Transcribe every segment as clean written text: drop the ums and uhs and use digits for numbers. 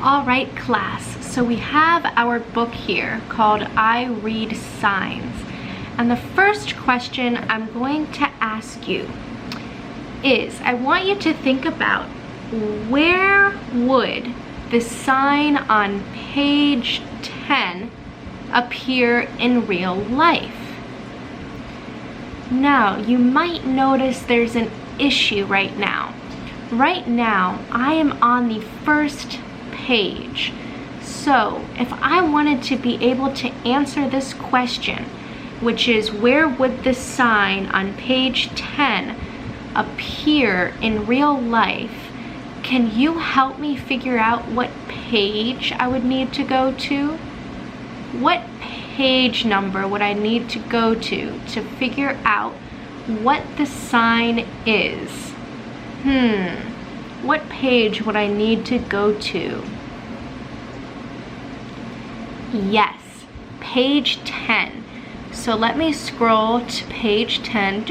All right, class, so we have our book here called I Read Signs. And the first question I'm going to ask you is, I want you to think about where would the sign on page 10 appear in real life? Now, you might notice there's an issue right now. Right now, I am on the first page. So if I wanted to be able to answer this question, which is where would the sign on page 10 appear in real life, can you help me figure out what page I would need to go to? What page number would I need to go to figure out what the sign is? What page would I need to go to? Yes, page 10. So let me scroll to page 10.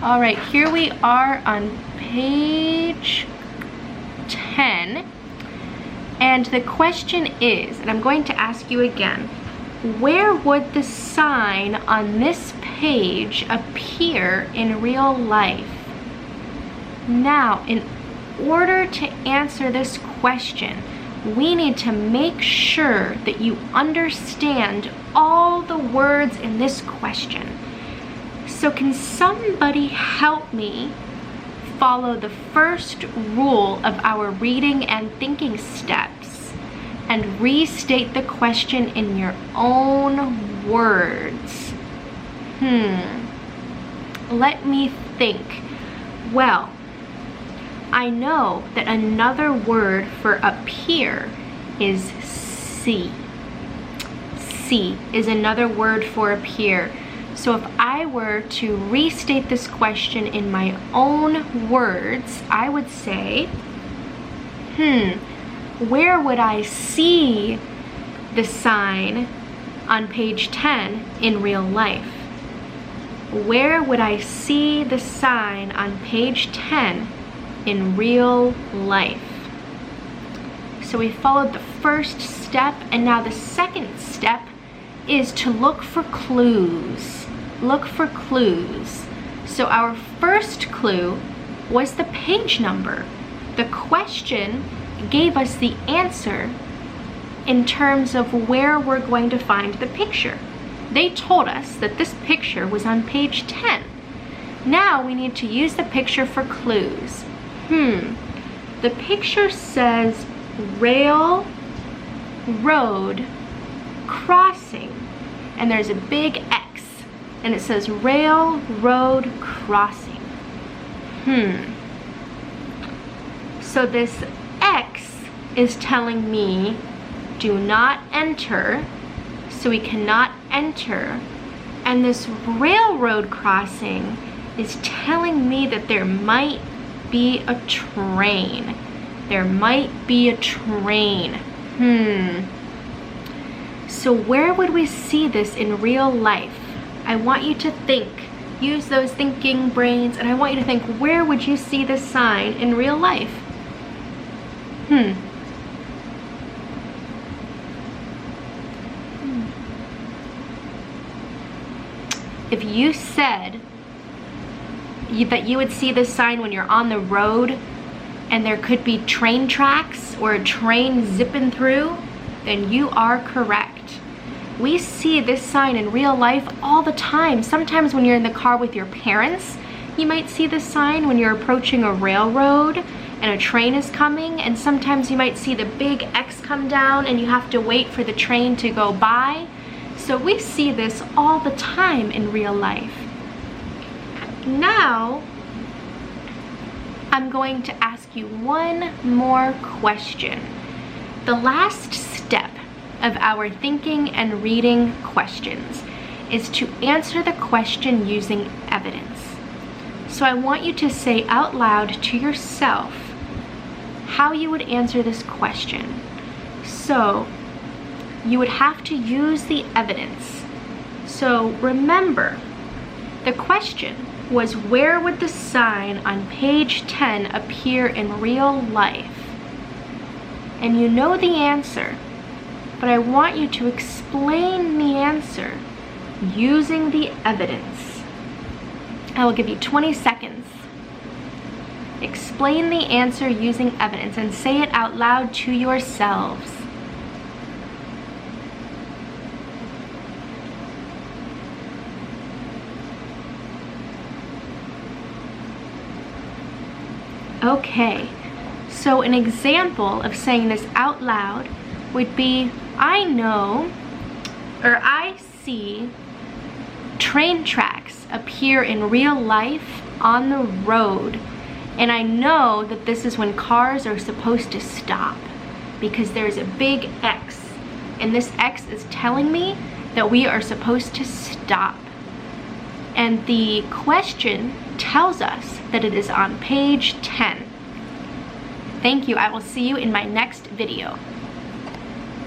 All right, here we are on page 10. And the question is, and I'm going to ask you again, where would the sign on this page appear in real life? Now, in order to answer this question, we need to make sure that you understand all the words in this question. So can somebody help me follow the first rule of our reading and thinking steps and restate the question in your own words? Let me think. Well, I know that another word for appear is see. See is another word for appear. So if I were to restate this question in my own words, I would say, where would I see the sign on page 10 in real life? Where would I see the sign on page 10 in real life? So we followed the first step, and now the second step is to look for clues. Look for clues. So our first clue was the page number. The question gave us the answer in terms of where we're going to find the picture. They told us that this picture was on page 10. Now we need to use the picture for clues. The picture says railroad crossing, and there's a big X, and it says railroad crossing. So this X is telling me do not enter, so we cannot enter, and this railroad crossing is telling me that there might be a train. There might be a train. So where would we see this in real life? I want you to think. Use those thinking brains, and I want you to think, where would you see this sign in real life? If you said that you would see this sign when you're on the road and there could be train tracks or a train zipping through, then you are correct. We see this sign in real life all the time. Sometimes when you're in the car with your parents, you might see this sign when you're approaching a railroad and a train is coming, and sometimes you might see the big X come down and you have to wait for the train to go by. So we see this all the time in real life. Now, I'm going to ask you one more question. The last step of our thinking and reading questions is to answer the question using evidence. So I want you to say out loud to yourself how you would answer this question. So you would have to use the evidence. So remember, the question was, where would the sign on page 10 appear in real life? And you know the answer, but I want you to explain the answer using the evidence. I will give you 20 seconds. Explain the answer using evidence and say it out loud to yourselves. Okay, so an example of saying this out loud would be, I know, or I see train tracks appear in real life on the road, and I know that this is when cars are supposed to stop because there's a big X, and this X is telling me that we are supposed to stop. And the question tells us that it is on page 10. Thank you. I will see you in my next video.